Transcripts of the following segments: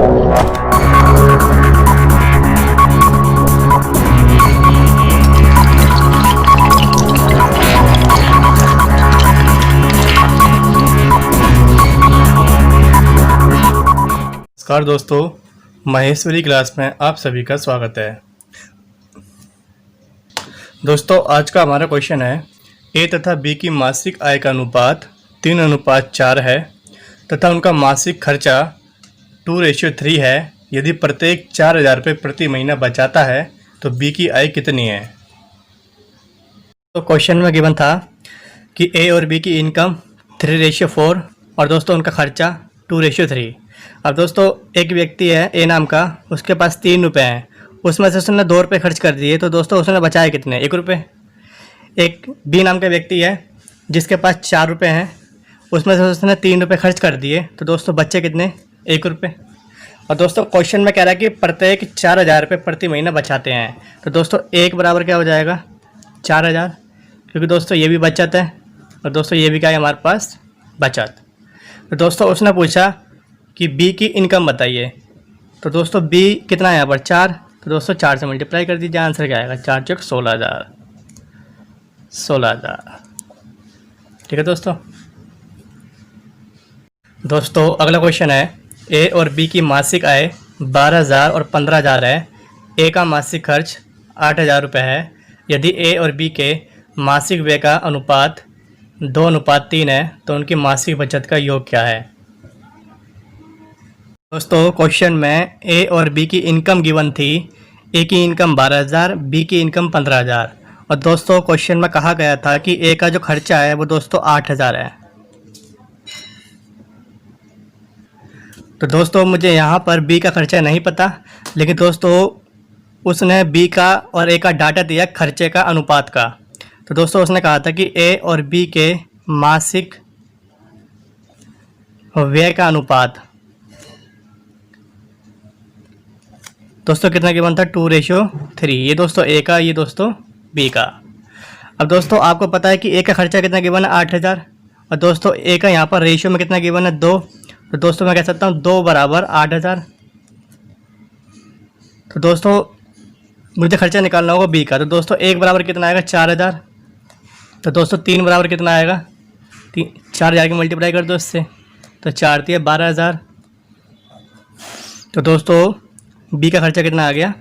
नमस्कार दोस्तों, महेश्वरी क्लास में आप सभी का स्वागत है। दोस्तों, आज का हमारा क्वेश्चन है ए तथा बी की मासिक आय का अनुपात 3:4 है तथा उनका मासिक खर्चा 2:3 है। यदि प्रत्येक 4,000 रुपये प्रति महीना बचाता है तो बी की आय कितनी है। तो क्वेश्चन में गिवन था कि ए और बी की इनकम 3:4 और दोस्तों उनका खर्चा 2:3। अब दोस्तों एक व्यक्ति है ए नाम का, उसके पास 3 रुपये हैं, उसमें से उसने 2 रुपये खर्च कर दिए, तो दोस्तों उसने बचाए कितने, 1 रुपये। एक बी नाम का व्यक्ति है जिसके पास 4 रुपये हैं, उसमें से उसने 3 रुपये खर्च कर दिए, तो दोस्तों बच्चे कितने, 1 रुपये। और दोस्तों क्वेश्चन में कह रहा है कि प्रत्येक 4,000 रुपये प्रति महीना बचाते हैं, तो दोस्तों 1 बराबर क्या हो जाएगा, 4,000, क्योंकि दोस्तों ये भी बचत है और दोस्तों ये भी क्या है हमारे पास, बचत। तो दोस्तों उसने पूछा कि बी की इनकम बताइए, तो दोस्तों बी कितना है यहाँ पर, 4, तो दोस्तों 4 से मल्टीप्लाई कर दीजिए, आंसर क्या आएगा, 4 चौक 16,000, 16,000। ठीक है दोस्तों। दोस्तों अगला क्वेश्चन है ए और बी की मासिक आय 12,000 और 15,000 है। ए का मासिक खर्च 8,000 रुपये है। यदि ए और बी के मासिक व्यय का अनुपात 2:3 है तो उनकी मासिक बचत का योग क्या है। दोस्तों क्वेश्चन में ए और बी की इनकम गिवन थी, ए की इनकम 12,000, बी की इनकम 15,000, और दोस्तों क्वेश्चन में कहा गया था कि ए का जो खर्चा है वो दोस्तों 8,000 है। तो दोस्तों मुझे यहाँ पर बी का खर्चा नहीं पता, लेकिन दोस्तों उसने बी का और ए का डाटा दिया खर्चे का अनुपात का। तो दोस्तों उसने कहा था कि ए और बी के मासिक व्यय का अनुपात दोस्तों कितना गिवन था, 2:3। ये दोस्तों ए का, ये दोस्तों बी का। अब दोस्तों आपको पता है कि ए का खर्चा कितना गिवन है, 8,000, और दोस्तों ए का यहाँ पर रेशियो में कितना गिवन है, 2। तो दोस्तों मैं कह सकता हूँ 2 बराबर 8,000। तो दोस्तों मुझे खर्चा निकालना होगा बी का, तो दोस्तों 1 बराबर कितना आएगा, 4,000। तो दोस्तों 3 बराबर कितना आएगा, 4,000 की मल्टीप्लाई कर दो इससे, तो 4 × 12,000। तो दोस्तों बी का खर्चा कितना आ गया,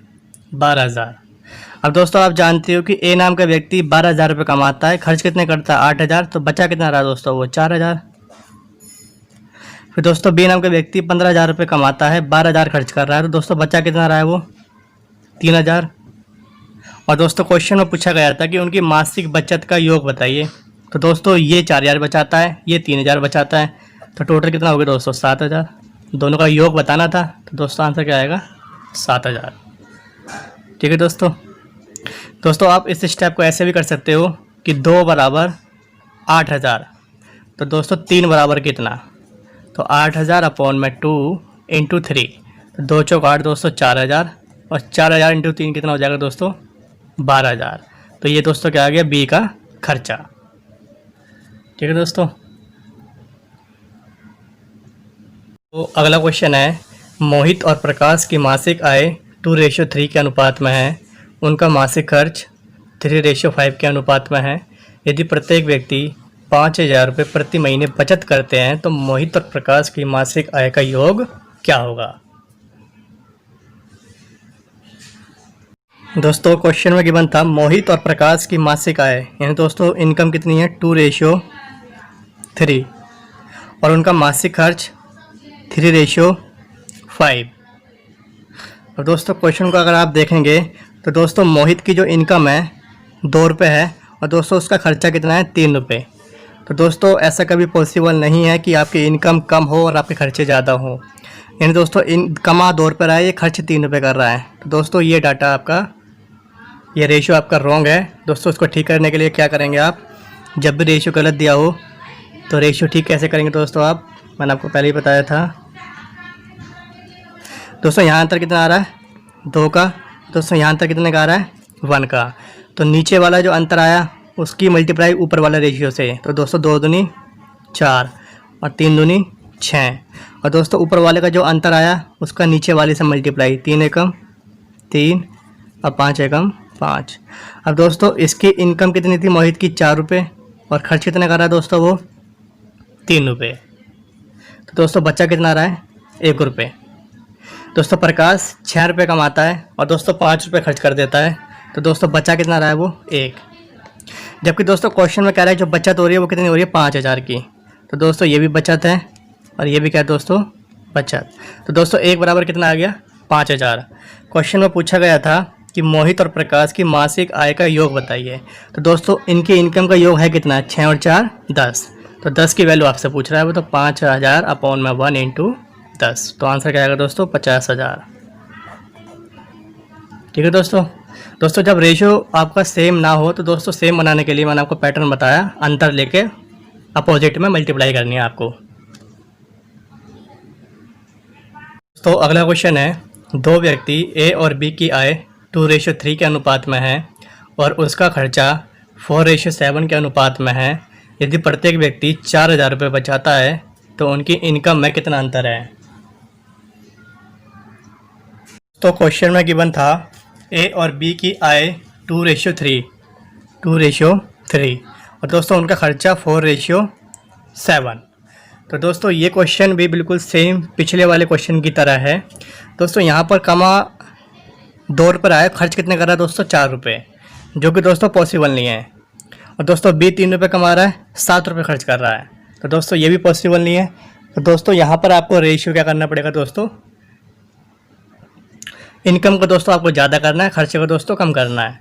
12,000। अब दोस्तों आप जानते हो कि ए नाम का व्यक्ति 12,000 रुपये कमाता है, खर्च कितने करता है, 8,000, तो बचा कितना रहा दोस्तों, वो 4,000। फिर दोस्तों बी नाम का व्यक्ति 15,000 रुपये कमाता है, 12,000 खर्च कर रहा है, तो दोस्तों बचा कितना रहा है, वो 3,000। और दोस्तों क्वेश्चन में पूछा गया था कि उनकी मासिक बचत का योग बताइए, तो दोस्तों ये 4,000 बचाता है, ये 3,000 बचाता है, तो टोटल कितना हो गया दोस्तों, 7,000। दोनों का योग बताना था, तो दोस्तों आंसर क्या आएगा, 7,000। ठीक है दोस्तों आप इस स्टेप को ऐसे भी कर सकते हो कि 2 बराबर 8,000, तो दोस्तों 3 बराबर कितना, तो 8,000 अपॉन में 2 × 3, तो 2 चौक 8 दोस्तों 4,000, और 4,000 × 3 कितना हो जाएगा दोस्तों, 12,000। तो ये दोस्तों क्या आ गया, बी का खर्चा। ठीक है दोस्तों। तो अगला क्वेश्चन है मोहित और प्रकाश की मासिक आय 2:3 के अनुपात में है, उनका मासिक खर्च 3:5 के अनुपात में है। यदि प्रत्येक व्यक्ति 5,000 रुपये प्रति महीने बचत करते हैं तो मोहित और प्रकाश की मासिक आय का योग क्या होगा। दोस्तों क्वेश्चन में गिवन था मोहित और प्रकाश की मासिक आय, यानी दोस्तों इनकम कितनी है, 2:3, और उनका मासिक खर्च 3:5। और दोस्तों क्वेश्चन को अगर आप देखेंगे तो दोस्तों मोहित की जो इनकम है 2 रुपये है, और दोस्तों उसका खर्चा कितना है, 3 रुपये। तो दोस्तों ऐसा कभी पॉसिबल नहीं है कि आपकी इनकम कम हो और आपके खर्चे ज़्यादा हो, यानी दोस्तों कमा 2 रुपये रहा है, ये खर्च 3 रुपये कर रहा है। तो दोस्तों ये डाटा आपका, ये रेशियो आपका रॉन्ग है। दोस्तों इसको ठीक करने के लिए क्या करेंगे आप, जब भी रेशियो गलत दिया हो तो रेशियो ठीक कैसे करेंगे दोस्तों आप, मैंने आपको पहले ही बताया था। दोस्तों यहाँ अंतर कितना आ रहा है, 2 का, दोस्तों यहाँ अंतर कितने का आ रहा है, 1 का। तो नीचे वाला जो अंतर आया उसकी मल्टीप्लाई ऊपर वाला रेशियो से, तो दोस्तों 2 दूनी 4 और 3 दूनी 6, और दोस्तों ऊपर वाले का जो अंतर आया उसका नीचे वाले से मल्टीप्लाई, 3 एकम 3 और 5 एकम 5। अब दोस्तों इसकी इनकम कितनी थी मोहित की, 4 रुपये, और खर्च कितना कर रहा है दोस्तों वो 3 रुपये। तो दोस्तों बच्चा कितना आ रहा है 1 रुपये। दोस्तों प्रकाश 6 रुपये कमाता है और दोस्तों 5 रुपये खर्च कर देता है, तो दोस्तों बच्चा कितना आ रहा है वो 1। जबकि दोस्तों क्वेश्चन में कह रहा है जो बचत हो रही है वो कितनी हो रही है 5000 की। तो दोस्तों ये भी बचत है और ये भी क्या है दोस्तों बचत। तो दोस्तों 1 बराबर कितना आ गया 5000। क्वेश्चन में पूछा गया था कि मोहित और प्रकाश की मासिक आय का योग बताइए। तो दोस्तों इनकी इनकम का योग है कितना, 6 और 4 10। तो 10 की वैल्यू आपसे पूछ रहा है वो, तो 5000 अपॉन में 1 इंटू 10। तो आंसर क्या आएगा दोस्तों 50,000। ठीक है दोस्तों जब रेशियो आपका सेम ना हो तो दोस्तों सेम बनाने के लिए मैंने आपको पैटर्न बताया, अंतर लेके अपोजिट में मल्टीप्लाई करनी है आपको। तो अगला क्वेश्चन है, दो व्यक्ति ए और बी की आय 2:3 के अनुपात में है और उसका खर्चा 4:7 के अनुपात में है। यदि प्रत्येक व्यक्ति 4000 रुपये बचाता है तो उनकी इनकम में कितना अंतर है। तो क्वेश्चन में गिवन था ए और बी की आय 2:3 और दोस्तों उनका खर्चा 4:7। तो दोस्तों ये क्वेश्चन भी बिल्कुल सेम पिछले वाले क्वेश्चन की तरह है। दोस्तों यहाँ पर कमा 2 रुपये आया, खर्च कितने कर रहा है दोस्तों 4 रुपये, जो कि दोस्तों पॉसिबल नहीं है। और दोस्तों बी 3 रुपये कमा रहा है, 7 रुपये खर्च कर रहा है, तो दोस्तों ये भी पॉसिबल नहीं है। तो दोस्तों यहाँ पर आपको रेशियो क्या करना पड़ेगा दोस्तों, इनकम को दोस्तों आपको ज़्यादा करना है, खर्चे को दोस्तों कम करना है।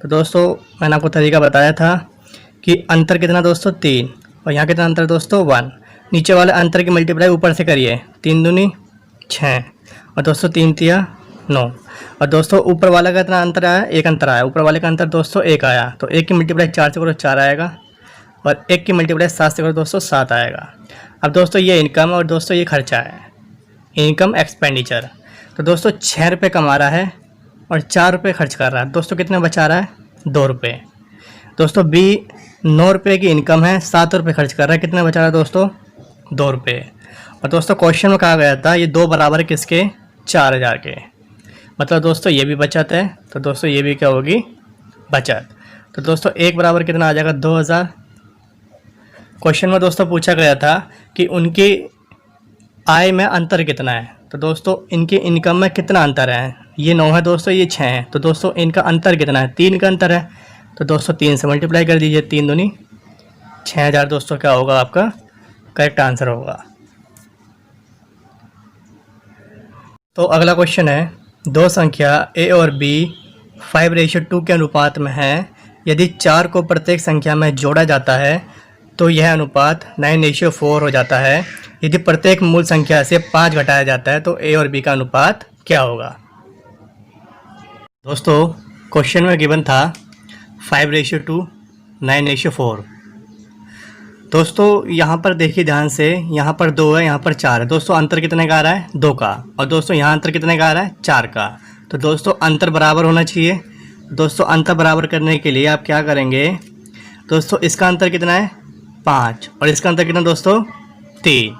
तो दोस्तों मैंने आपको तरीका बताया था कि अंतर कितना दोस्तों 3 और यहाँ कितना अंतर दोस्तों 1। नीचे वाले अंतर की मल्टीप्लाई ऊपर से करिए, 3 दूनी 6 और दोस्तों 3 तिया 9। और दोस्तों ऊपर वाला का कितना अंतर आया, 1 अंतर आया, ऊपर वाले का अंतर दोस्तों 1 आया। तो 1 की मल्टीप्लाई 4 से करो 4 आएगा और 1 की मल्टीप्लाई 7 से करो दोस्तों 7 आएगा। अब दोस्तों ये इनकम और दोस्तों ये खर्चा है, इनकम एक्सपेंडिचर। तो दोस्तों 6 रुपये कमा रहा है और 4 रुपये खर्च कर रहा है, दोस्तों कितने बचा रहा है 2 रुपये। दोस्तों बी 9 रुपये की इनकम है, 7 रुपये खर्च कर रहा है, कितने बचा रहा है दोस्तों 2 रुपये। और दोस्तों क्वेश्चन में कहा गया था ये 2 बराबर किसके 4000 के, मतलब दोस्तों ये भी बचत है, तो दोस्तों ये भी क्या होगी बचत। तो दोस्तों 1 बराबर कितना आ जाएगा 2000। क्वेश्चन में दोस्तों पूछा गया था कि उनकी आय में अंतर कितना है। तो दोस्तों इनकी इनकम में कितना अंतर है, ये 9 है दोस्तों, ये 6 है, तो दोस्तों इनका अंतर कितना है 3 का अंतर है। तो दोस्तों 3 से मल्टीप्लाई कर दीजिए, 3 दूनी 6000 दोस्तों क्या होगा आपका करेक्ट आंसर होगा। तो अगला क्वेश्चन है, दो संख्या ए और बी 5:2 के अनुपात में है। यदि 4 को प्रत्येक संख्या में जोड़ा जाता है तो यह अनुपात 9:4 हो जाता है। यदि प्रत्येक मूल संख्या से 5 घटाया जाता है तो ए और बी का अनुपात क्या होगा। दोस्तों क्वेश्चन में गिवन था 5:2 9:4। दोस्तों यहाँ पर देखिए ध्यान से, यहाँ पर 2 है, यहाँ पर 4 है। दोस्तों अंतर कितने का आ रहा है 2 का, और दोस्तों यहाँ अंतर कितने का आ रहा है 4 का। तो दोस्तों अंतर बराबर होना चाहिए। दोस्तों अंतर बराबर करने के लिए आप क्या करेंगे दोस्तों, इसका अंतर कितना है 5 और इसका अंतर कितना दोस्तों 3।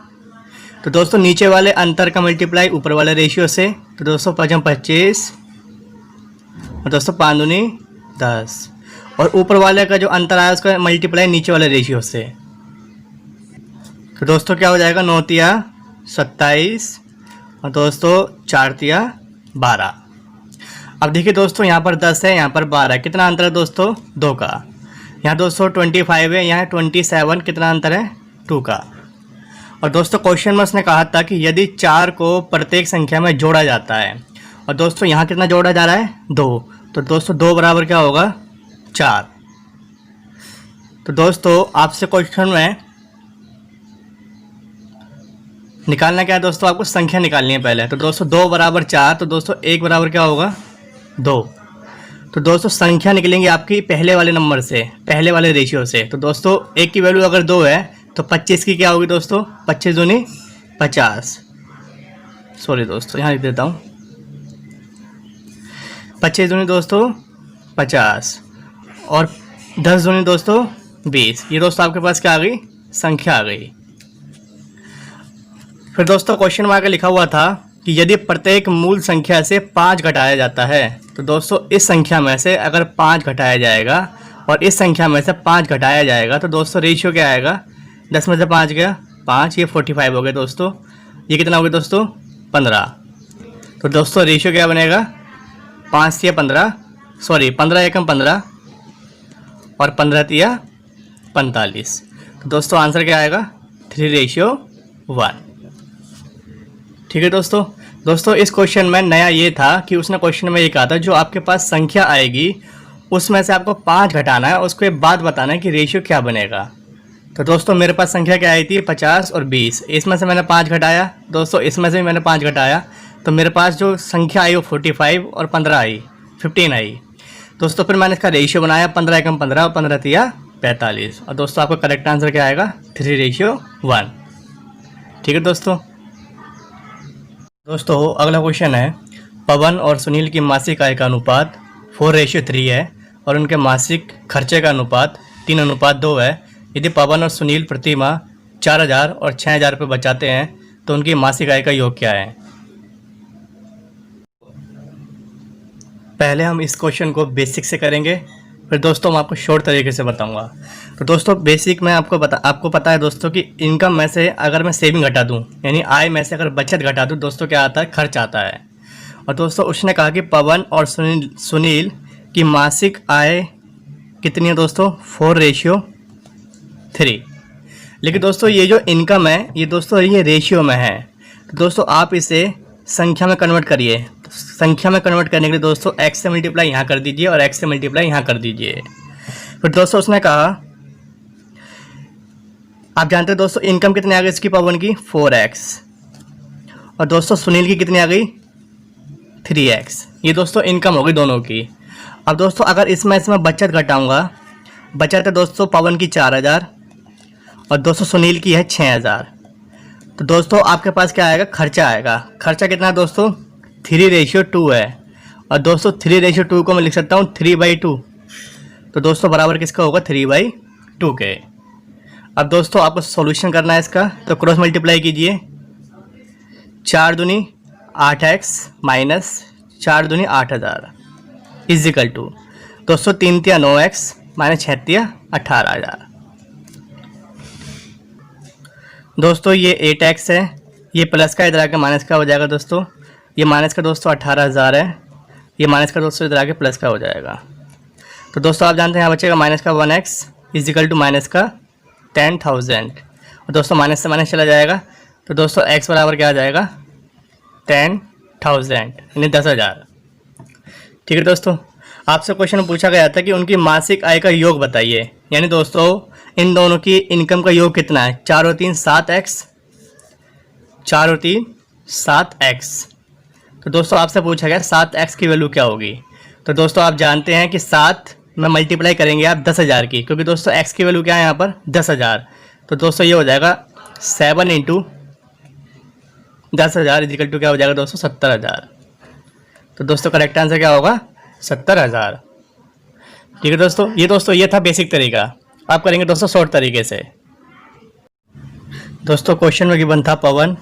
तो दोस्तों नीचे वाले अंतर का मल्टीप्लाई ऊपर वाले रेशियो से, तो दोस्तों 5 25 और दोस्तों 5 दूनी 10 और ऊपर वाले का जो अंतर आया उसका मल्टीप्लाई नीचे वाले रेशियो से। तो दोस्तों क्या हो जाएगा 9 तिया 27 और दोस्तों 4 तिया 12। अब देखिए दोस्तों यहाँ पर 10 है, यहाँ पर 12 है, कितना अंतर है दोस्तों 2 का। यहाँ दोस्तों 25 है, यहाँ 27, कितना अंतर है 2 का। और दोस्तों क्वेश्चन में उसने कहा था कि यदि 4 को प्रत्येक संख्या में जोड़ा जाता है, और दोस्तों यहाँ कितना जोड़ा जा रहा है 2, तो दोस्तों 2 बराबर क्या होगा 4। तो दोस्तों आपसे क्वेश्चन में निकालना क्या है दोस्तों, आपको संख्या निकालनी है पहले। तो दोस्तों 2 बराबर 4, तो दोस्तों 1 बराबर क्या होगा 2। तो दोस्तों संख्या निकलेंगी आपकी पहले वाले नंबर से, पहले वाले रेशियो से। तो दोस्तों 1 की वैल्यू अगर 2 है तो 25 की क्या होगी दोस्तों 25 दूनी 50। सॉरी दोस्तों यहाँ लिख देता हूँ, 25 दूनी दोस्तों 50 और 10 दूनी दोस्तों 20। ये दोस्तों आपके पास क्या आ गई संख्या आ गई। फिर दोस्तों क्वेश्चन में आगे लिखा हुआ था कि यदि प्रत्येक मूल संख्या से 5 घटाया जाता है, तो दोस्तों इस संख्या में से अगर 5 घटाया जाएगा और इस संख्या में से 5 घटाया जाएगा तो दोस्तों रेशियो क्या आएगा, 10 में से 5 गया 5, ये 45 हो गए दोस्तों, ये कितना हो गया दोस्तों 15। तो दोस्तों रेशियो क्या बनेगा 5 से 15, सॉरी 15 एकम 15 और 15 तिया 45। तो दोस्तों आंसर क्या आएगा 3:1। ठीक है दोस्तों इस क्वेश्चन में नया ये था कि उसने क्वेश्चन में ये कहा था जो आपके पास संख्या आएगी उसमें से आपको 5 घटाना है, उसके बाद बताना है कि रेशियो क्या बनेगा। तो दोस्तों मेरे पास संख्या क्या आई थी 50 और 20, इसमें से मैंने 5 घटाया दोस्तों, इसमें से भी मैंने 5 घटाया, तो मेरे पास जो संख्या आई वो 45 और 15 आई 15 आई दोस्तों। फिर मैंने इसका रेशियो बनाया 15 एकम 15 और 15 तिया 45, और दोस्तों आपका करेक्ट आंसर क्या आएगा 3:1। ठीक है दोस्तों अगला क्वेश्चन है, पवन और सुनील की मासिक आय का अनुपात 4:3 है और उनके मासिक खर्चे का अनुपात 3:2 है। यदि पवन और सुनील प्रति माह 4,000 और 6,000 रुपये बचाते हैं तो उनकी मासिक आय का योग क्या है। पहले हम इस क्वेश्चन को बेसिक से करेंगे, फिर दोस्तों मैं आपको शॉर्ट तरीके से बताऊंगा। तो दोस्तों बेसिक में आपको पता है दोस्तों कि इनकम में से अगर मैं सेविंग घटा दूं, यानी आय में से अगर बचत घटा दूं दोस्तों क्या आता है, खर्च आता है। और दोस्तों उसने कहा कि पवन और सुनील की मासिक आय कितनी है दोस्तों 4:3। लेकिन दोस्तों ये जो इनकम है ये दोस्तों ये रेशियो में है, तो दोस्तों आप इसे संख्या में कन्वर्ट करिए। तो संख्या में कन्वर्ट करने के लिए दोस्तों x से मल्टीप्लाई यहाँ कर दीजिए और x से मल्टीप्लाई यहाँ कर दीजिए। फिर दोस्तों उसने कहा, आप जानते हैं दोस्तों इनकम कितनी आ गई इसकी पवन की 4x, और दोस्तों सुनील की कितनी आ गई 3x। ये दोस्तों इनकम होगी दोनों की। अब दोस्तों अगर इसमें बचत घटाऊंगा, बचत है दोस्तों पवन की 4,000 और दोस्तों सुनील की है 6,000। तो दोस्तों आपके पास क्या आएगा, खर्चा आएगा। खर्चा कितना है दोस्तों 3:2 है, और दोस्तों 3:2 को मैं लिख सकता हूँ 3/2। तो दोस्तों बराबर किसका होगा 3/2 के। अब दोस्तों आपको सॉल्यूशन करना है इसका, तो क्रॉस मल्टीप्लाई कीजिए, 4 दूनी 8x माइनस 4 दूनी 8,000 इजिकल टू दोस्तों 3 तिया 9x माइनस 6 तिया 18,000। दोस्तों ये 8x है, ये प्लस का इधर आके माइनस का हो जाएगा दोस्तों, ये माइनस का दोस्तों 18,000 है, ये माइनस का दोस्तों इधर आके प्लस का हो जाएगा। तो दोस्तों आप जानते हैं यहाँ बचेगा माइनस का 1x इजिकल टू माइनस का 10,000, और दोस्तों माइनस से माइनस चला जाएगा, तो दोस्तों x बराबर क्या आ जाएगा 10,000 यानी 10,000। ठीक है दोस्तों, आपसे क्वेश्चन पूछा गया था कि उनकी मासिक आय का योग बताइए, यानी दोस्तों इन दोनों की इनकम का योग कितना है, 4 और 3 7x, 4 और 3 7x। तो दोस्तों आपसे पूछा गया 7x की वैल्यू क्या होगी। तो दोस्तों आप जानते हैं कि 7 में मल्टीप्लाई करेंगे आप 10,000 की, क्योंकि दोस्तों x की वैल्यू क्या है यहाँ पर 10,000। तो दोस्तों ये हो जाएगा 7 × 10,000 इजिकल टू क्या हो जाएगा दोस्तों 70,000। तो दोस्तों करेक्ट आंसर क्या होगा 70,000। ठीक है दोस्तों ये था बेसिक तरीका। आप करेंगे दोस्तों शॉर्ट तरीके से। दोस्तों क्वेश्चन में गिवन था पवन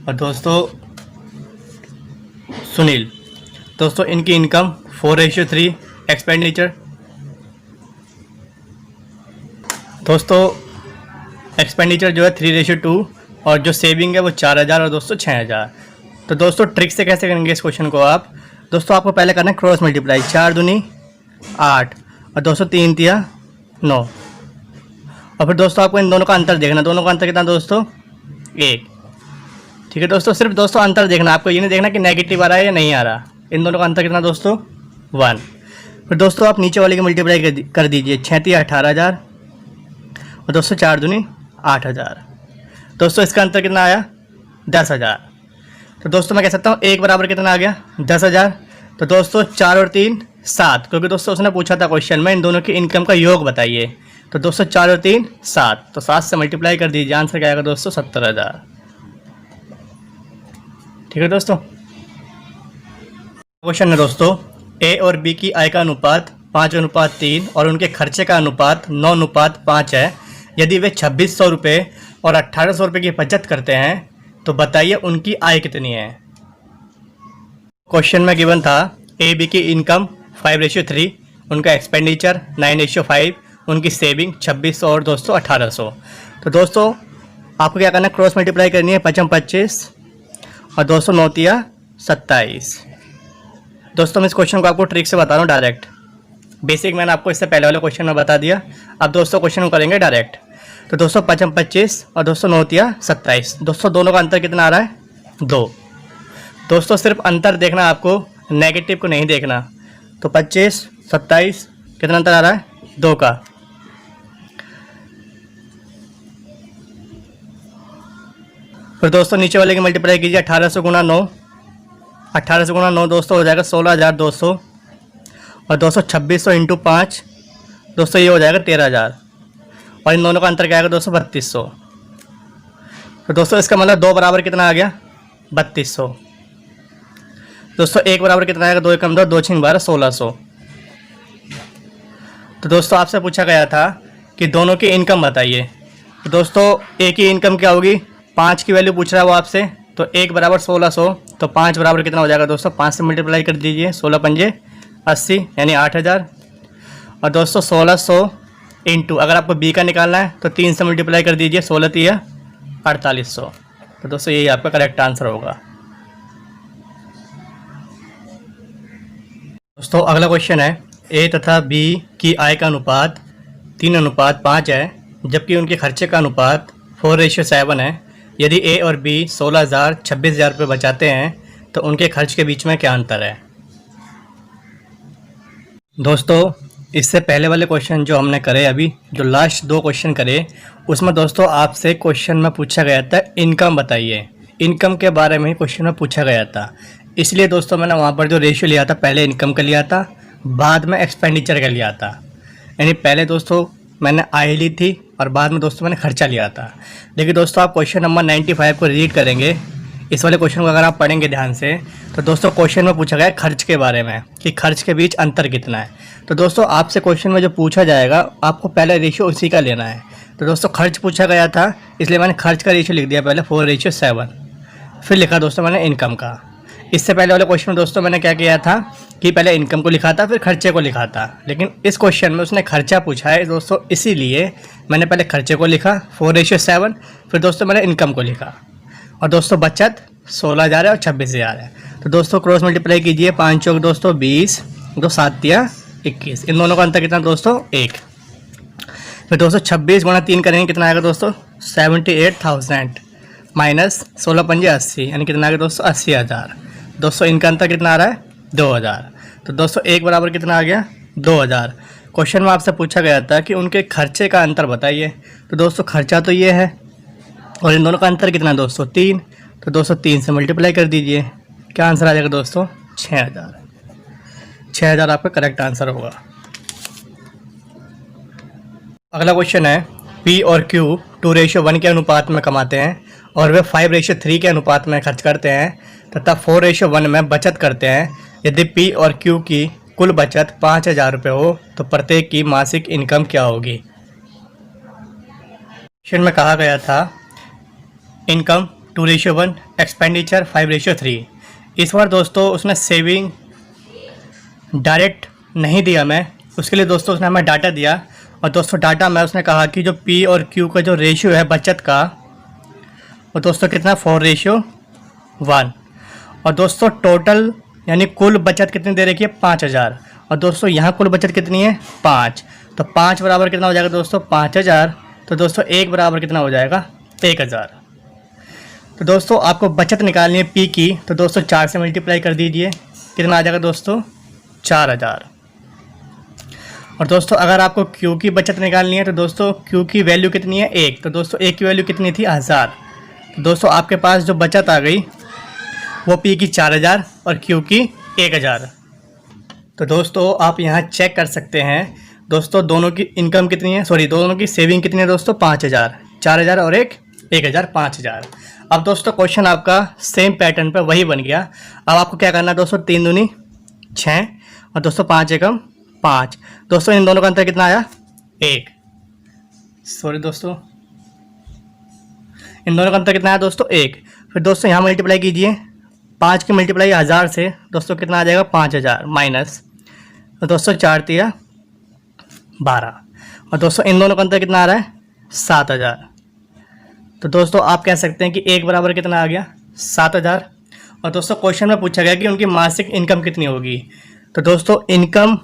और दोस्तों सुनील, दोस्तों इनकी इनकम 4:3, एक्सपेंडिचर दोस्तों एक्सपेंडिचर जो है 3:2, और जो सेविंग है वो 4,000 और दोस्तों 6,000। तो दोस्तों ट्रिक से कैसे करेंगे इस क्वेश्चन को आप, दोस्तों आपको पहले करना है क्रॉस मल्टीप्लाई, 4 दूनी 8 और दोस्तों 3 तिया 9, और फिर दोस्तों आपको इन दोनों का अंतर देखना, दोनों का अंतर कितना दोस्तों 1। ठीक है दोस्तों, सिर्फ दोस्तों अंतर देखना, आपको ये नहीं देखना कि नेगेटिव आ रहा है या नहीं आ रहा। इन दोनों का अंतर कितना दोस्तों 1। फिर दोस्तों आप नीचे वाले की मल्टीप्लाई कर दीजिए, 6 तिया 18,000 और दोस्तों 4 दूनी 8,000। दोस्तों इसका अंतर कितना आया 10,000। तो दोस्तों मैं कह सकता हूँ 1 बराबर कितना आ गया 10,000। तो दोस्तों 4 और 3 7, क्योंकि दोस्तों उसने पूछा था क्वेश्चन में इन दोनों की इनकम का योग बताइए। तो दोस्तों 4 और 3 7, तो 7 से मल्टीप्लाई कर दीजिए, आंसर क्या आएगा दोस्तों 70,000। ठीक है दोस्तों, क्वेश्चन है दोस्तों ए और बी की आय का अनुपात 5:3 और उनके खर्चे का अनुपात 9:5 है। यदि वे 2600 रुपये और 1800 रुपये की बचत करते हैं तो बताइए उनकी आय कितनी है। क्वेश्चन में गिवन था ए बी की इनकम 5:3, उनका एक्सपेंडिचर 9:5, उनकी सेविंग 2600 और दोस्तों 1800। तो दोस्तों आपको क्या करना है, क्रॉस मल्टीप्लाई करनी है, 25 और 209 27। दोस्तों मैं इस क्वेश्चन को आपको ट्रिक से बता रहा हूँ डायरेक्ट। बेसिक मैंने आपको इससे पहले वाले क्वेश्चन में बता दिया। अब दोस्तों क्वेश्चन को करेंगे डायरेक्ट। तो दोस्तों 25 और 209 27। दोस्तों दोनों का अंतर कितना आ रहा है, 2। दोस्तों सिर्फ अंतर देखना, आपको नेगेटिव को नहीं देखना। तो 25 27 कितना अंतर आ रहा है, 2 का। फिर दोस्तों नीचे वाले की मल्टीप्लाई कीजिए, 1800 गुना 9, 1800 गुना 9 दोस्तों हो जाएगा 16,200 और दोस्तों 2600 इंटू 5 दोस्तों ये हो जाएगा 13,000 और इन दोनों का अंतर क्या आएगा दोस्तों 3200। तो दोस्तों इसका मतलब 2 बराबर कितना आ गया 3200। दोस्तों 1 बराबर कितना आएगा, 2 एकम 2, 2 6 12 1600। तो दोस्तों आपसे पूछा गया था कि दोनों की इनकम बताइए। तो दोस्तों एक ही इनकम क्या होगी, 5 की वैल्यू पूछ रहा है वो आपसे। तो 1 बराबर 1600, तो 5 बराबर कितना हो जाएगा दोस्तों, 5 से मल्टीप्लाई कर दीजिए, 16 पंजे 80 यानी 8000। और दोस्तों 1600 इंटू अगर आपको बी का निकालना है तो 3 से मल्टीप्लाई कर दीजिए, 16 3 4800। तो दोस्तों यही आपका करेक्ट आंसर होगा। दोस्तों अगला क्वेश्चन है, ए तथा बी की आय का अनुपात 3:5 है, जबकि उनके खर्चे का अनुपात 4:7 है। यदि ए और बी 16,000 26,000 रुपये बचाते हैं तो उनके खर्च के बीच में क्या अंतर है। दोस्तों इससे पहले वाले क्वेश्चन जो हमने करे, अभी जो लास्ट 2 क्वेश्चन करे, उसमें दोस्तों आपसे क्वेश्चन में पूछा गया था इनकम बताइए। इनकम के बारे में ही क्वेश्चन में पूछा गया था, इसलिए दोस्तों मैंने वहाँ पर जो रेशियो लिया था, पहले इनकम का लिया था, बाद में एक्सपेंडिचर का लिया था। यानी पहले दोस्तों मैंने आय ली थी और बाद में दोस्तों मैंने खर्चा लिया था। लेकिन दोस्तों आप क्वेश्चन नंबर 95 को रीड करेंगे, इस वाले क्वेश्चन को अगर आप पढ़ेंगे ध्यान से, तो दोस्तों क्वेश्चन में पूछा गया खर्च के बारे में कि खर्च के बीच अंतर कितना है। तो दोस्तों आपसे क्वेश्चन में जो पूछा जाएगा आपको पहले रेशियो उसी का लेना है। तो दोस्तों खर्च पूछा गया था, इसलिए मैंने खर्च का रेशियो लिख दिया पहले 4:7। फिर लिखा दोस्तों मैंने इनकम का। इससे पहले वाले क्वेश्चन में दोस्तों मैंने क्या किया था कि पहले इनकम को लिखा था फिर खर्चे को लिखा था, लेकिन इस क्वेश्चन में उसने खर्चा पूछा है दोस्तों, इसीलिए मैंने पहले खर्चे को लिखा 4:7, फिर दोस्तों मैंने इनकम को लिखा। और दोस्तों बचत 16,000 है और 26,000 है। तो दोस्तों क्रॉस मल्टीप्लाई कीजिए, 5 चौक दोस्तों 20, 2 7 21। इन दोनों का अंतर कितना दोस्तों 1। फिर दोस्तों 26 गुणा 3 करेंगे, कितना आएगा दोस्तों 78,000 माइनस 16 पंजे 80 यानी कितना आएगा दोस्तों 80,000। दोस्तों इनका अंतर कितना आ रहा है 2,000। तो दोस्तों 1 बराबर कितना आ गया 2,000। क्वेश्चन में आपसे पूछा गया था कि उनके खर्चे का अंतर बताइए। तो दोस्तों खर्चा तो ये है और इन दोनों का अंतर कितना दोस्तों 3। तो दोस्तों 3 से मल्टीप्लाई कर दीजिए, क्या आंसर आ जाएगा दोस्तों 6,000। 6,000 आपका करेक्ट आंसर होगा। अगला क्वेश्चन है, पी और क्यू 2:1 के अनुपात में कमाते हैं और वे 5:3 के अनुपात में खर्च करते हैं तथा 4:1 में बचत करते हैं। यदि पी और क्यू की कुल बचत 5,000 रुपये हो तो प्रत्येक की मासिक इनकम क्या होगी। क्वेश्चन में कहा गया था इनकम 2:1, एक्सपेंडिचर 5:3। इस बार दोस्तों उसने सेविंग डायरेक्ट नहीं दिया मैं, उसके लिए दोस्तों उसने हमें डाटा दिया। और दोस्तों डाटा में उसने कहा कि जो पी और क्यू का जो रेशियो है बचत का, वो दोस्तों कितना 4:1। और दोस्तों टोटल यानी कुल बचत कितनी दे रखी है 5,000। और दोस्तों यहाँ कुल बचत कितनी है 5। तो 5 बराबर कितना हो जाएगा दोस्तों 5,000। तो दोस्तों 1 बराबर कितना हो जाएगा 1,000। तो दोस्तों आपको बचत निकालनी है पी की, तो दोस्तों 4 से मल्टीप्लाई कर दीजिए, कितना आ जाएगा दोस्तों 4,000। और दोस्तों अगर आपको क्यू की बचत निकालनी है तो दोस्तों क्यू की वैल्यू कितनी है 1। तो दोस्तों 1 की वैल्यू कितनी थी 1000। तो दोस्तों आपके पास जो बचत आ गई वो पी की 4,000 और क्यू की 1,000। तो दोस्तों आप यहाँ चेक कर सकते हैं दोस्तों दोनों की इनकम कितनी है, सॉरी दोनों की सेविंग कितनी है दोस्तों 5,000, 4,000 और 1,000, 5,000। अब दोस्तों क्वेश्चन आपका सेम पैटर्न पर वही बन गया। अब आपको क्या करना है दोस्तों 3 दूनी 6 और दोस्तों 5 एकम 5। दोस्तों इन दोनों का अंतर कितना आया 1। सॉरी दोस्तों, इन दोनों का अंतर कितना है दोस्तों? 1। फिर दोस्तों यहाँ मल्टीप्लाई कीजिए, 5 की मल्टीप्लाई 1000 से दोस्तों कितना आ जाएगा? 5000 माइनस, तो दोस्तों 4 तिया 12, और दोस्तों इन दोनों का अंतर कितना आ रहा है? 7000। तो दोस्तों आप कह सकते हैं कि 1 बराबर कितना आ गया? 7000। और दोस्तों क्वेश्चन में पूछा गया कि उनकी मासिक इनकम कितनी होगी। तो दोस्तों इनकम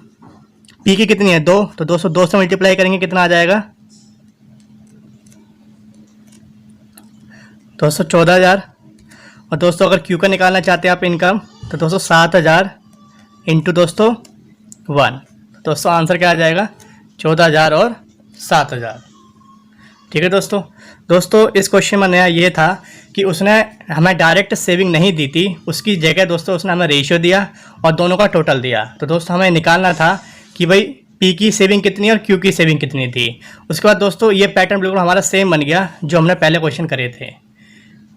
पी की कितनी है? 2। तो दोस्तों 2 से मल्टीप्लाई करेंगे, कितना आ जाएगा? दोस्तों 14000। और दोस्तों अगर क्यू का निकालना चाहते हैं आप इनकम, तो दोस्तों 7000 इंटू दोस्तों 1। दोस्तों आंसर क्या आ जाएगा? 14000 और 7000। ठीक है दोस्तों इस क्वेश्चन में नया ये था कि उसने हमें डायरेक्ट सेविंग नहीं दी थी, उसकी जगह दोस्तों उसने हमें रेशियो दिया और दोनों का टोटल दिया। तो दोस्तों हमें निकालना था कि भाई पी की सेविंग कितनी और क्यू की सेविंग कितनी थी। उसके बाद दोस्तों ये पैटर्न बिल्कुल हमारा सेम बन गया जो हमने पहले क्वेश्चन करे थे।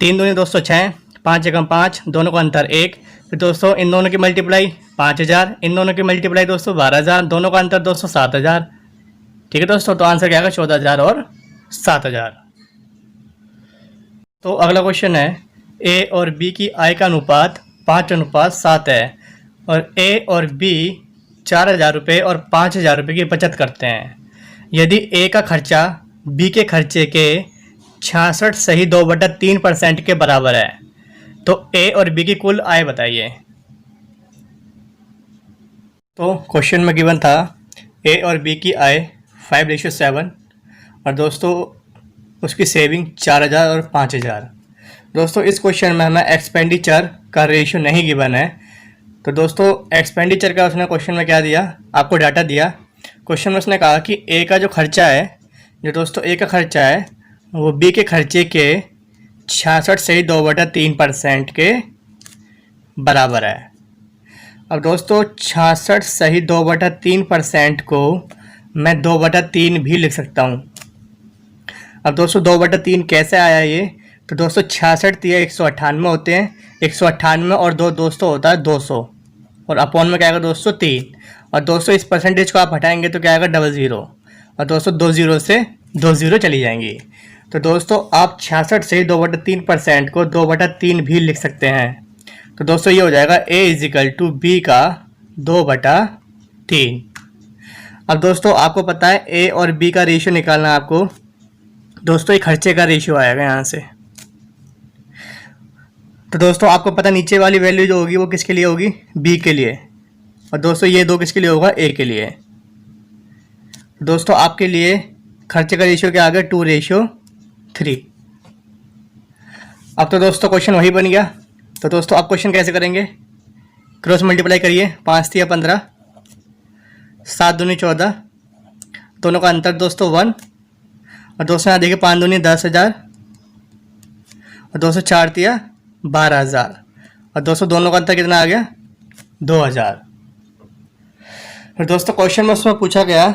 3 दूनी दोस्तों 6, 5 एकम 5, दोनों का अंतर 1। फिर दोस्तों इन दोनों की मल्टीप्लाई 5000, इन दोनों की मल्टीप्लाई दोस्तों 12000, दोनों का अंतर दोस्तों 7000। ठीक है दोस्तों, तो आंसर क्या आएगा? 14000 और 7000। तो अगला क्वेश्चन है, ए और बी की आय का अनुपात 5:7 है और ए और बी 4000 रुपये और 5000 रुपये की बचत करते हैं। यदि ए का खर्चा बी के खर्चे के 66.2/3% के बराबर है, तो ए और बी की कुल आय बताइए। तो क्वेश्चन में गिवन था ए और बी की आय 5:7 और दोस्तों उसकी सेविंग 4000 और 5000। दोस्तों इस क्वेश्चन में हमें एक्सपेंडिचर का रेशियो नहीं गिवन है। तो दोस्तों एक्सपेंडिचर का उसने क्वेश्चन में क्या दिया? आपको डाटा दिया। क्वेश्चन में उसने कहा कि ए का जो खर्चा है, जो दोस्तों ए का खर्चा है वो बी के खर्चे के 66.2/3% के बराबर है। अब दोस्तों 66.2/3% को मैं 2/3 भी लिख सकता हूँ। अब दोस्तों 2/3 कैसे आया ये? तो दोस्तों 66 या 198 होते हैं, 198 और 2 दोस्तों होता है 200, और अपॉन में क्या आएगा दोस्तों? 3। और दोस्तों इस परसेंटेज को आप हटाएंगे तो क्या आएगा? 00, और दोस्तों 20 से 20 चली जाएंगी। तो दोस्तों आप 66 से 2/3% को 2/3 भी लिख सकते हैं। तो दोस्तों ये हो जाएगा A = B का 2/3। अब दोस्तों आपको पता है A और B का रेशियो निकालना है आपको। दोस्तों ये खर्चे का रेशियो आएगा यहाँ से। तो दोस्तों आपको पता नीचे वाली वैल्यू जो होगी वो किसके लिए होगी? B के लिए। और दोस्तों ये 2 किसके लिए होगा? A के लिए। दोस्तों आपके लिए खर्चे का रेशियो क्या आ गया? 2:3। अब तो दोस्तों क्वेश्चन वही बन गया। तो दोस्तों आप क्वेश्चन कैसे करेंगे? क्रॉस मल्टीप्लाई करिए, 5 तिया 15, 7 दूनी 14, दोनों का अंतर दोस्तों 1, और दोस्तों यहाँ देखिए 5 दूनी 10,000 और दोस्तों 4 तिया 12,000, और दोस्तों दोनों का अंतर कितना आ गया? 2000। और दोस्तों क्वेश्चन में उसमें पूछा गया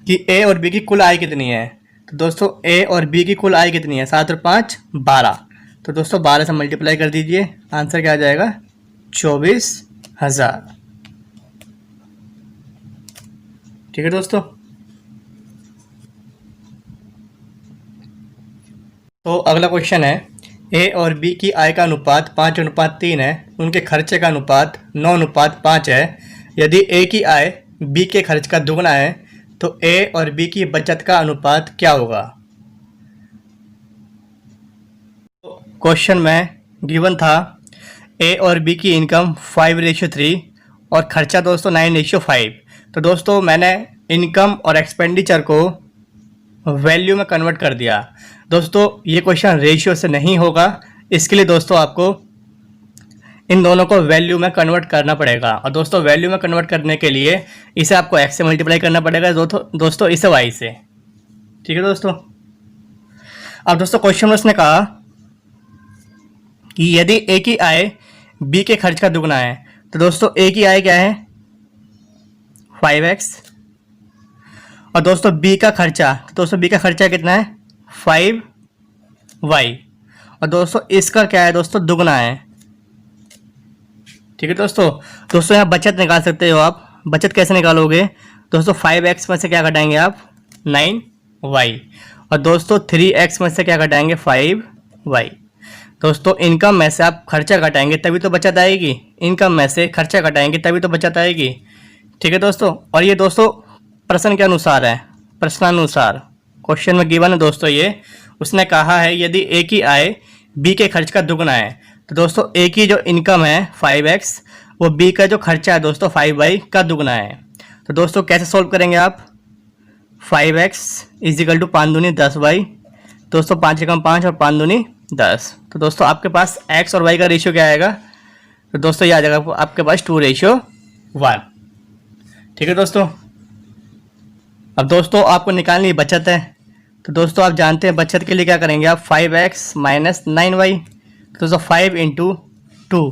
कि ए और बी की कुल आय कितनी है। तो दोस्तों ए और बी की कुल आय कितनी है? 7 और 5 12। तो दोस्तों 12 से मल्टीप्लाई कर दीजिए, आंसर क्या आ जाएगा? 24,000। ठीक है दोस्तों। तो अगला क्वेश्चन है, ए और बी की आय का अनुपात 5:3 है, उनके खर्चे का अनुपात 9:5 है। यदि ए की आय बी के खर्च का दुगना है तो ए और बी की बचत का अनुपात क्या होगा? क्वेश्चन में गिवन था ए और बी की इनकम 5:3 और खर्चा दोस्तों 9:5। तो दोस्तों मैंने इनकम और एक्सपेंडिचर को वैल्यू में कन्वर्ट कर दिया। दोस्तों ये क्वेश्चन रेशियो से नहीं होगा, इसके लिए दोस्तों आपको इन दोनों को वैल्यू में कन्वर्ट करना पड़ेगा। और दोस्तों वैल्यू में कन्वर्ट करने के लिए इसे आपको x से मल्टीप्लाई करना पड़ेगा, दोस्तों इसे y से। ठीक है दोस्तों। अब दोस्तों क्वेश्चन में उसने कहा कि यदि a की आय b के खर्च का दुगना है, तो दोस्तों a की आय क्या है? 5x, और दोस्तों b का खर्चा, तो दोस्तों b का खर्चा कितना है? 5y, और दोस्तों इसका क्या है दोस्तों? दुगना है। ठीक है दोस्तों यहाँ बचत निकाल सकते हो आप। बचत कैसे निकालोगे दोस्तों? 5x में से क्या घटाएंगे आप? 9y, और दोस्तों 3x में से क्या घटाएंगे 5y। दोस्तों इनकम में से आप खर्चा घटाएंगे तभी तो बचत आएगी, इनकम में से खर्चा घटाएंगे तभी तो बचत आएगी। ठीक है दोस्तों, और ये दोस्तों प्रश्न के अनुसार है, प्रश्नानुसार क्वेश्चन में गिवन है दोस्तों। ये उसने कहा है यदि ए की आय बी के खर्च का दुगना है, तो दोस्तों ए की जो इनकम है 5x, वो बी का जो खर्चा है दोस्तों 5y का दुगना है। तो दोस्तों कैसे सोल्व करेंगे आप, 5x इजिकल टू 5 दूनी 10y। दोस्तों 5 एकम 5 और 5 दूनी 10। तो दोस्तों आपके पास x और y का रेशियो क्या आएगा, तो दोस्तों ये आ जाएगा आपके पास 2:1। ठीक है दोस्तों। अब दोस्तों आपको निकालनी है बचत है, तो दोस्तों आप जानते हैं बचत के लिए क्या करेंगे आप, 5x माइनस 9y। तो दोस्तों 5 इंटू 2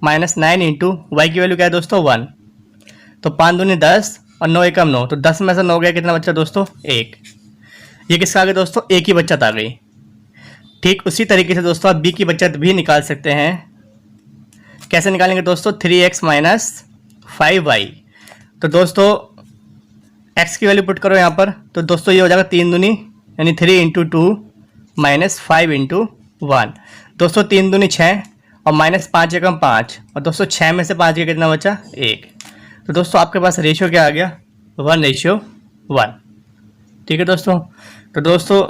माइनस 9 इंटू वाई की वैल्यू क्या है दोस्तों 1। तो 5 दूनी 10 और 9 एकम 9, तो 10 में से 9 गया, कितना बचा दोस्तों 1। ये किसका आ गया दोस्तों, ए की बचत आ गई। ठीक उसी तरीके से दोस्तों आप बी की बचत भी निकाल सकते हैं। कैसे निकालेंगे दोस्तों, 3x माइनस 5y। तो दोस्तों x की वैल्यू पुट करो यहाँ पर, तो दोस्तों ये हो जाएगा 3 दूनी यानी 3 इंटू 2 माइनस 5 इंटू 1। दोस्तों 3 दूनी 6 और माइनस 5 एकम 5, और दोस्तों 6 में से 5 का कितना बचा 1। तो दोस्तों आपके पास रेशियो क्या आ गया 1:1। ठीक है दोस्तों। तो दोस्तों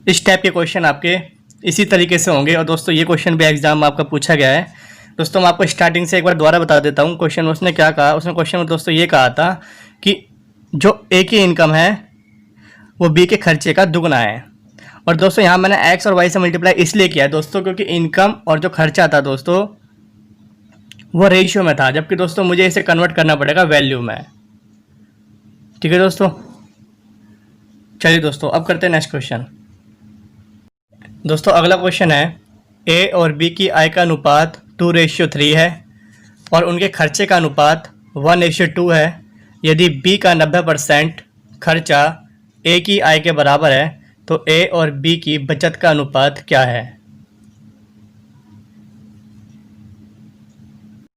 इस टाइप के क्वेश्चन आपके इसी तरीके से होंगे, और दोस्तों ये क्वेश्चन भी एग्जाम में आपका पूछा गया है। दोस्तों मैं आपको स्टार्टिंग से एक बार दोबारा बता देता हूँ क्वेश्चन में उसने क्या कहा। उसने क्वेश्चन में दोस्तों ये कहा था कि जो ए की इनकम है वो बी के खर्चे का दुगना है। और दोस्तों यहाँ मैंने एक्स और वाई से मल्टीप्लाई इसलिए किया है दोस्तों क्योंकि इनकम और जो खर्चा था दोस्तों वो रेशियो में था, जबकि दोस्तों मुझे इसे कन्वर्ट करना पड़ेगा वैल्यू में। ठीक है दोस्तों। चलिए दोस्तों अब करते हैं नेक्स्ट क्वेश्चन। दोस्तों अगला क्वेश्चन है ए और बी की आय का अनुपात 2:3 है और उनके खर्चे का अनुपात 1:2 है। यदि बी का 90% खर्चा ए की आय के बराबर है तो ए और बी की बचत का अनुपात क्या है।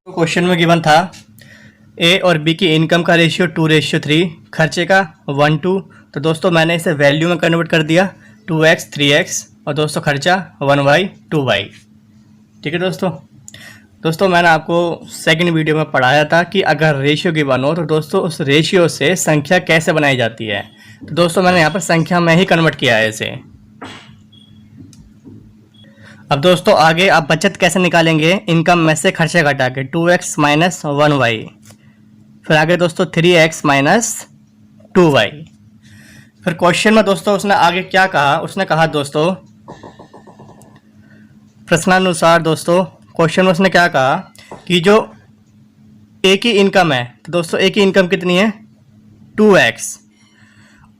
तो क्वेश्चन में गिवन था ए और बी की इनकम का रेशियो 2:3, खर्चे का 1:2। तो दोस्तों मैंने इसे वैल्यू में कन्वर्ट कर दिया 2x 3x और दोस्तों खर्चा 1y 2y। ठीक है दोस्तों मैंने आपको सेकंड वीडियो में पढ़ाया था कि अगर रेशियो गिवन हो तो दोस्तों उस रेशियो से संख्या कैसे बनाई जाती है। तो दोस्तों मैंने यहाँ पर संख्या में ही कन्वर्ट किया है इसे। अब दोस्तों आगे आप बचत कैसे निकालेंगे, इनकम में से खर्चे घटा के 2x माइनस 1y, फिर आगे दोस्तों 3x माइनस 2y। फिर क्वेश्चन में दोस्तों उसने आगे क्या कहा, उसने कहा दोस्तों प्रश्नानुसार दोस्तों क्वेश्चन में उसने क्या कहा कि जो ए की इनकम है, तो दोस्तों ए की इनकम कितनी है 2x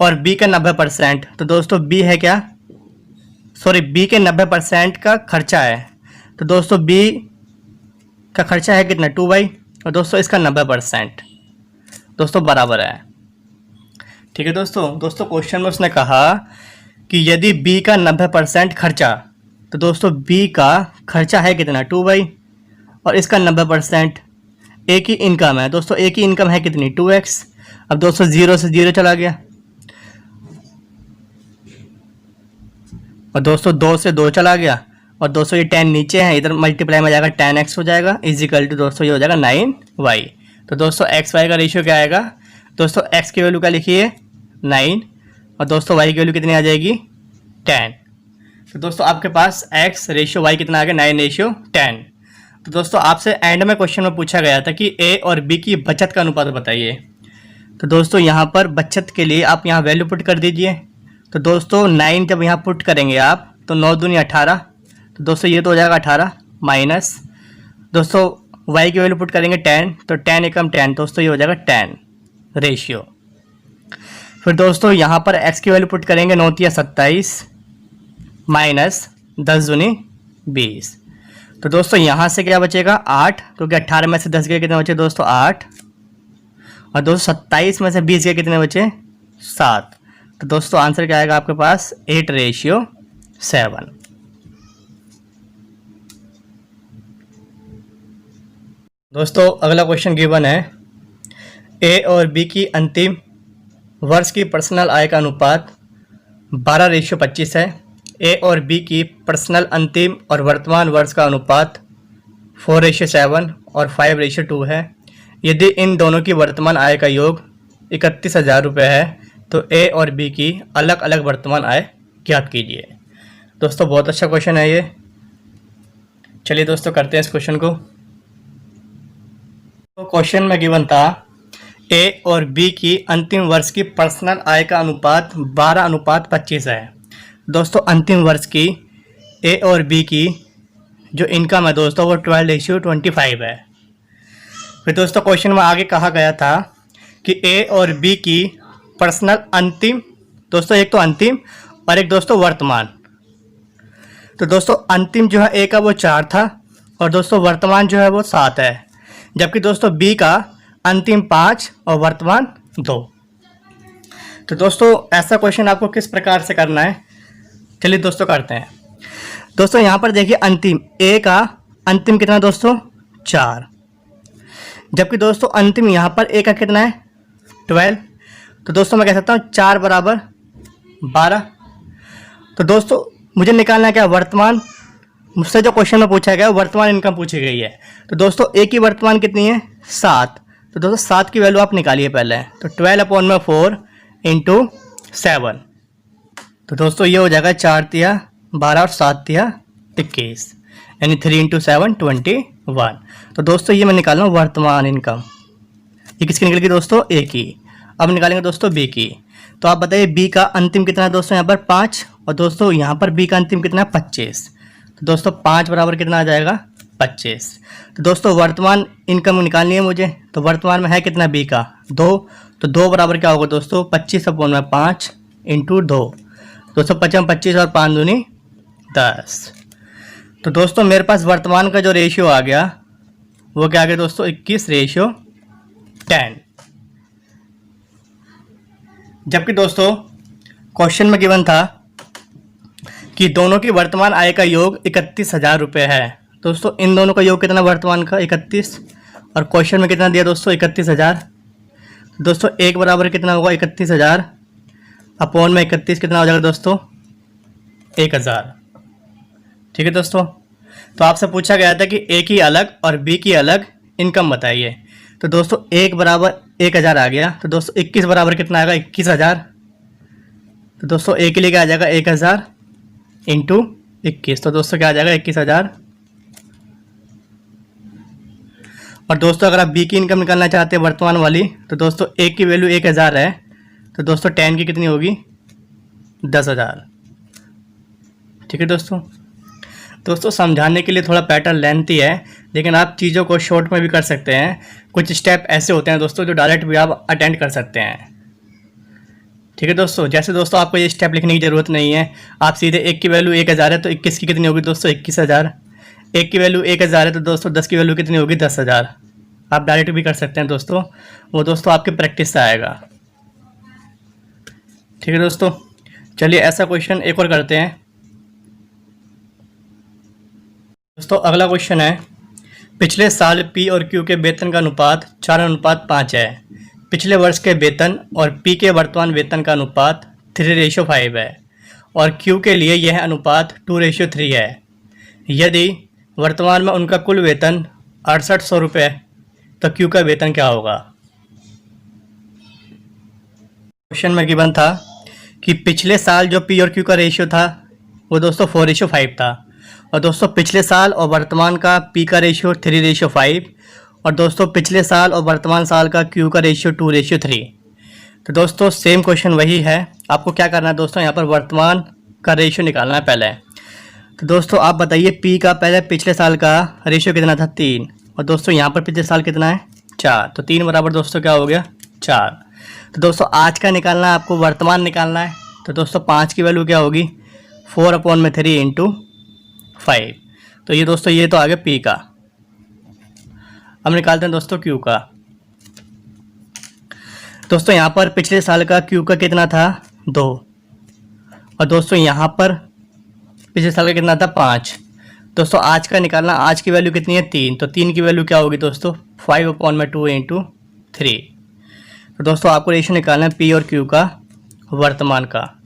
और बी का 90%। तो दोस्तों बी है क्या, सॉरी बी के 90% का खर्चा है। तो दोस्तों बी का खर्चा है कितना 2y और दोस्तों इसका 90% दोस्तों बराबर है। ठीक है दोस्तों क्वेश्चन में उसने कहा कि यदि बी का 90% खर्चा, तो दोस्तों बी का खर्चा है कितना 2y और इसका 90% ए की इनकम है। दोस्तों ए की इनकम है कितनी 2x। अब दोस्तों 0 से 0 चला गया और दोस्तों 2 से 2 चला गया और दोस्तों ये 10 नीचे है, इधर मल्टीप्लाई में जाएगा 10x हो जाएगा इजिकल टू दोस्तों ये हो जाएगा 9y। तो दोस्तों एक्स वाई का रेशियो क्या आएगा, दोस्तों x की वैल्यू क्या लिखिए 9 और दोस्तों y की वैल्यू कितनी आ जाएगी 10। तो दोस्तों आपके पास x रेशियो y कितना आ गया 9:10। तो दोस्तों आपसे एंड में क्वेश्चन में पूछा गया था कि a और b की बचत का अनुपात बताइए। तो दोस्तों यहाँ पर बचत के लिए आप यहाँ वैल्यू पुट कर दीजिए। तो दोस्तों 9 जब यहाँ पुट करेंगे आप तो 9 दूनी 18, तो दोस्तों ये तो हो जाएगा 18 माइनस दोस्तों y की वैल्यू पुट करेंगे 10, तो 10 एकम 10 दोस्तों ये हो जाएगा 10 रेशियो। फिर दोस्तों यहाँ पर x की वैल्यू पुट करेंगे 9 × 27 माइनस 10 दूनी 20। तो दोस्तों यहाँ से क्या बचेगा 8, क्योंकि 18 में से 10 गए कितने बचे दोस्तों 8 और दोस्तों 27 में से 20 गए कितने बचे 7। तो दोस्तों आंसर क्या आएगा आपके पास 8:7। दोस्तों अगला क्वेश्चन गिवन है ए और बी की अंतिम वर्ष की पर्सनल आय का अनुपात 12:25 है। ए और बी की पर्सनल अंतिम और वर्तमान वर्ष का अनुपात 4:7 और 5:2 है। यदि इन दोनों की वर्तमान आय का योग 31,000 रुपये है तो ए और बी की अलग अलग वर्तमान आय ज्ञात कीजिए। दोस्तों बहुत अच्छा क्वेश्चन है ये। चलिए दोस्तों करते हैं इस क्वेश्चन को। तो क्वेश्चन में गिवन था ए और बी की अंतिम वर्ष की पर्सनल आय का अनुपात 12:25 है। दोस्तों अंतिम वर्ष की ए और बी की जो इनकम है दोस्तों वो 12:25 है। फिर दोस्तों क्वेश्चन में आगे कहा गया था कि ए और बी की पर्सनल अंतिम, दोस्तों एक तो अंतिम और एक दोस्तों वर्तमान। तो दोस्तों अंतिम जो है ए का वो 4 था और दोस्तों वर्तमान जो है वो 7 है, जबकि दोस्तों बी का अंतिम 5 और वर्तमान 2। तो दोस्तों ऐसा क्वेश्चन आपको किस प्रकार से करना है, चलिए दोस्तों करते हैं। दोस्तों यहाँ पर देखिए अंतिम ए का अंतिम कितना दोस्तों 4, जबकि दोस्तों अंतिम यहाँ पर ए का कितना है 12। तो दोस्तों मैं कह सकता हूँ 4 बराबर 12। तो दोस्तों मुझे निकालना है क्या वर्तमान, मुझसे जो क्वेश्चन में पूछा गया वर्तमान इनकम पूछी गई है। तो दोस्तों ए की वर्तमान कितनी है 7। तो दोस्तों 7 की वैल्यू आप निकालिए पहले। तो 12/4 इंटू 7। तो दोस्तों ये हो जाएगा 4 तिया 12 और 7 तिया 21, यानी 3 × 7 21। तो दोस्तों ये मैं निकाल रहा हूँ वर्तमान इनकम। ये किसकी निकल गई दोस्तों ए की। अब निकालेंगे दोस्तों बी की। तो आप बताइए बी का अंतिम कितना है दोस्तों यहाँ पर 5 और दोस्तों यहाँ पर बी का अंतिम कितना है 25। तो दोस्तों 5 बराबर कितना आ जाएगा 25। तो दोस्तों वर्तमान इनकम निकालनी है मुझे। तो वर्तमान में है कितना बी का 2। तो 2 बराबर क्या होगा दोस्तों 25/5 इंटू 2। दोस्तों 25 और 5 दूनी 10। तो दोस्तों मेरे पास वर्तमान का जो रेशियो आ गया वो क्या आ गया दोस्तों 21:10। जबकि दोस्तों क्वेश्चन में गिवन था कि दोनों की वर्तमान आय का योग 31,000 रुपये है। दोस्तों इन दोनों का योग कितना वर्तमान का 31 और क्वेश्चन में कितना दिया दोस्तों 31,000। दोस्तों एक बराबर कितना होगा 31,000 अपॉन में 31 कितना हो जाएगा दोस्तों 1,000। ठीक है दोस्तों। तो आपसे पूछा गया था कि ए की अलग और बी की अलग इनकम बताइए। तो दोस्तों 1 बराबर 1,000 आ गया। तो दोस्तों 21 बराबर कितना आएगा 21,000। तो दोस्तों ए के लिए क्या आ जाएगा 1,000 इंटू 21। तो दोस्तों क्या आ जाएगा 21,000। और दोस्तों अगर आप बी की इनकम निकालना चाहते हैं वर्तमान वाली, तो दोस्तों ए की वैल्यू 1,000 है। तो दोस्तों 10 की कितनी होगी 10,000। ठीक है दोस्तों। दोस्तों समझाने के लिए थोड़ा पैटर्न लेंथी है, लेकिन आप चीज़ों को शॉर्ट में भी कर सकते हैं। कुछ स्टेप ऐसे होते हैं दोस्तों जो डायरेक्ट भी आप अटेंड कर सकते हैं। ठीक है दोस्तों। जैसे दोस्तों आपको ये स्टेप लिखने की ज़रूरत नहीं है, आप सीधे 1 की वैल्यू 1,000 है तो 21 की कितनी होगी दोस्तों 21,000। 1 की वैल्यू 1,000 है तो दोस्तों 10 की वैल्यू कितनी होगी 10,000। आप डायरेक्ट भी कर सकते हैं दोस्तों, वो दोस्तों आपकी प्रैक्टिस से आएगा। ठीक है दोस्तों। चलिए ऐसा क्वेश्चन एक और करते हैं। दोस्तों अगला क्वेश्चन है, पिछले साल पी और क्यू के वेतन का अनुपात 4:5 है। पिछले वर्ष के वेतन और पी के वर्तमान वेतन का अनुपात 3:5 है और क्यू के लिए यह अनुपात 2:3 है। यदि वर्तमान में उनका कुल वेतन 6800 रुपये तो क्यू का वेतन क्या होगा। क्वेश्चन में गिवन था कि पिछले साल जो पी और क्यू का रेशियो था वो दोस्तों 4:5 था और दोस्तों पिछले साल और वर्तमान का पी का रेशियो 3:5 और दोस्तों पिछले साल और वर्तमान साल का क्यू का रेशियो 2:3। तो दोस्तों सेम क्वेश्चन वही है। आपको क्या करना है दोस्तों, यहाँ पर वर्तमान का रेशियो निकालना है पहले। तो दोस्तों आप बताइए पी का पहले पिछले साल का रेशियो कितना था 3 और दोस्तों यहाँ पर पिछले साल कितना है 4। तो 3 बराबर दोस्तों क्या हो गया 4। तो दोस्तों आज का निकालना है, आपको वर्तमान निकालना है। तो दोस्तों 5 की वैल्यू क्या होगी 4/3 इंटू 5। तो ये दोस्तों ये तो आ गया पी का। अब निकालते हैं दोस्तों क्यू का। दोस्तों यहाँ पर पिछले साल का क्यू का कितना था 2 और दोस्तों यहाँ पर पिछले साल का कितना था 5। दोस्तों आज का निकालना, आज की वैल्यू कितनी है 3। तो 3 की वैल्यू क्या होगी दोस्तों 5/2 इंटू 3। तो दोस्तों आपको रेशियो निकालना है पी और क्यू का वर्तमान का।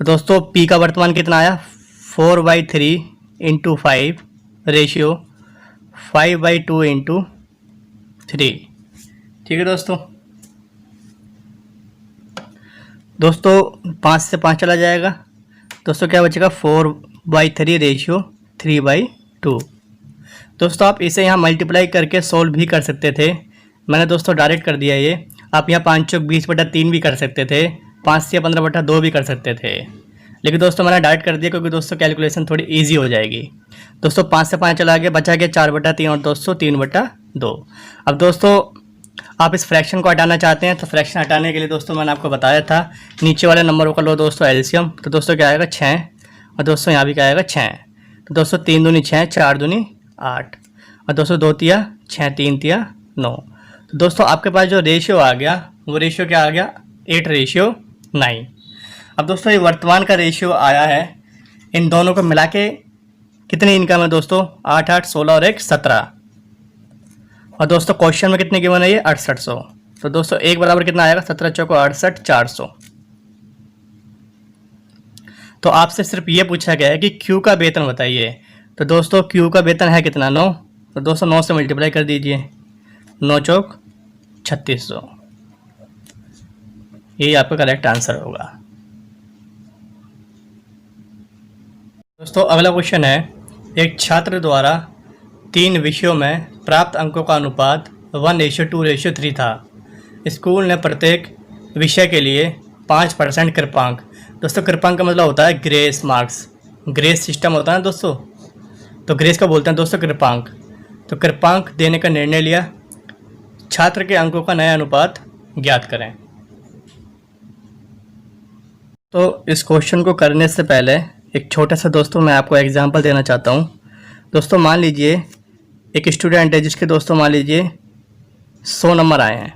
तो दोस्तों P का वर्तमान कितना आया 4/3 इंटू 5 रेशियो 5/2 इंटू 3। ठीक है दोस्तों। दोस्तों 5 से 5 चला जाएगा, दोस्तों क्या बचेगा 4/3 रेशियो 3/2। दोस्तों आप इसे यहाँ मल्टीप्लाई करके सोल्व भी कर सकते थे, मैंने दोस्तों डायरेक्ट कर दिया ये। आप यहाँ 5 चौक 20/3 भी कर सकते थे, 5 से 15/2 भी कर सकते थे, लेकिन दोस्तों मैंने डायरेक्ट कर दिया क्योंकि दोस्तों कैलकुलेशन थोड़ी इजी हो जाएगी। दोस्तों 5 से 5 चला गया, बचा गया 4/3 और दोस्तों 3/2। अब दोस्तों आप इस फ्रैक्शन को हटाना चाहते हैं तो फ्रैक्शन हटाने के लिए दोस्तों मैंने आपको बताया था नीचे वाले नंबरों का लो दोस्तों एलसीएम। तो दोस्तों क्या आएगा 6 और दोस्तों यहाँ भी क्या आएगा 6। तो दोस्तों 3 दूनी 6, 4 दूनी 8 और दोस्तों 2 तिया 6, 3 तिया 9। तो दोस्तों आपके पास जो रेशियो आ गया वो रेशियो क्या आ गया 8:9। अब दोस्तों ये वर्तमान का रेशियो आया है, इन दोनों को मिला के कितनी इनकम है दोस्तों 8, 8, 16 और 1, 17। और दोस्तों क्वेश्चन में कितने गिवन है ये 6800। तो दोस्तों 1 बराबर कितना आएगा 17 चौको 68, 400। तो आपसे सिर्फ ये पूछा गया है कि क्यू का वेतन बताइए। तो दोस्तों क्यू का वेतन है कितना 9। तो दोस्तों 9 से मल्टीप्लाई कर दीजिए, 9 चौक 3600। यही आपका करेक्ट आंसर होगा। दोस्तों अगला क्वेश्चन है, एक छात्र द्वारा 3 विषयों में प्राप्त अंकों का अनुपात 1:2:3 था। स्कूल ने प्रत्येक विषय के लिए 5% कृपांक, दोस्तों कृपांक का मतलब होता है ग्रेस मार्क्स, ग्रेस सिस्टम होता है ना दोस्तों, तो ग्रेस का बोलते हैं दोस्तों कृपांक। तो कृपांक देने का निर्णय लिया, छात्र के अंकों का नया अनुपात ज्ञात करें। तो इस क्वेश्चन को करने से पहले एक छोटा सा दोस्तों मैं आपको एग्जांपल देना चाहता हूँ। दोस्तों मान लीजिए एक स्टूडेंट है जिसके दोस्तों मान लीजिए 100 नंबर आए हैं,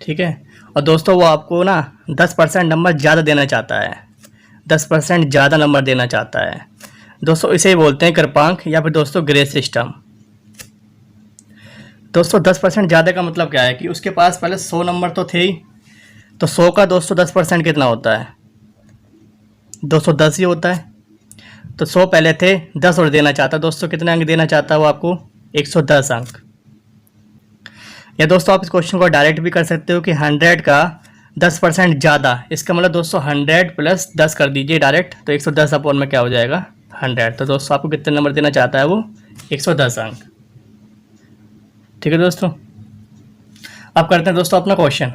ठीक है, और दोस्तों वो आपको ना 10% नंबर ज़्यादा देना चाहता है, 10% ज़्यादा नंबर देना चाहता है। दोस्तों इसे ही बोलते हैं कृपांक या फिर दोस्तों ग्रेस सिस्टम। दोस्तों 10% ज़्यादा का मतलब क्या है कि उसके पास पहले 100 नंबर तो थे ही, तो 100 का दोस्तों 10% कितना होता है 210 ही होता है। तो 100 पहले थे, 10 और देना चाहता, दोस्तों कितने अंक देना चाहता है वो आपको 110 अंक। या दोस्तों आप इस क्वेश्चन को डायरेक्ट भी कर सकते हो कि 100 का 10% ज़्यादा, इसका मतलब दोस्तों 100 + 10 कर दीजिए डायरेक्ट, तो 110 अपॉन में क्या हो जाएगा 100। तो दोस्तों आपको कितने नंबर देना चाहता है वो 110 अंक। ठीक है दोस्तों, अब करते हैं दोस्तों अपना क्वेश्चन।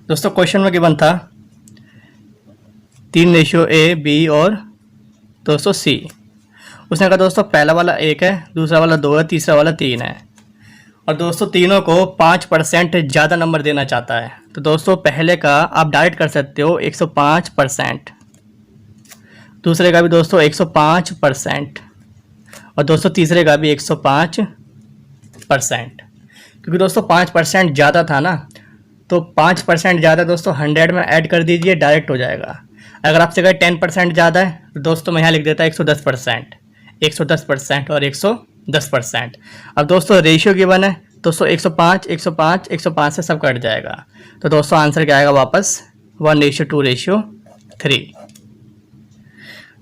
दोस्तों क्वेश्चन में गिवन था 3:A, B और दोस्तों C। उसने कहा दोस्तों पहला वाला 1 है, दूसरा वाला 2 है, तीसरा वाला 3 है, और दोस्तों तीनों को 5% ज़्यादा नंबर देना चाहता है। तो दोस्तों पहले का आप डायरेक्ट कर सकते हो 105%, दूसरे का भी दोस्तों 105% और दोस्तों तीसरे का भी 105%। क्योंकि दोस्तों 5% ज़्यादा था ना, तो 5% ज़्यादा दोस्तों 100 में ऐड कर दीजिए, डायरेक्ट हो जाएगा। अगर आपसे कहे 10% ज़्यादा है तो दोस्तों मैं यहाँ लिख देता 110%, 110% और 110%। अब दोस्तों रेशियो गिवन है दोस्तों 105, 105, 105 से सब कट जाएगा। तो दोस्तों आंसर क्या आएगा वापस 1:2:3।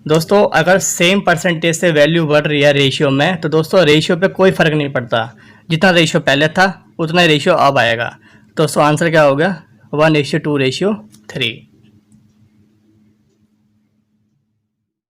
दोस्तों अगर सेम परसेंटेज से वैल्यू बढ़ रही है रेशियो में, तो दोस्तों रेशियो पे कोई फ़र्क नहीं पड़ता, जितना रेशियो पहले था उतना ही रेशियो अब आएगा। दोस्तों आंसर क्या हो गया 1:2:3।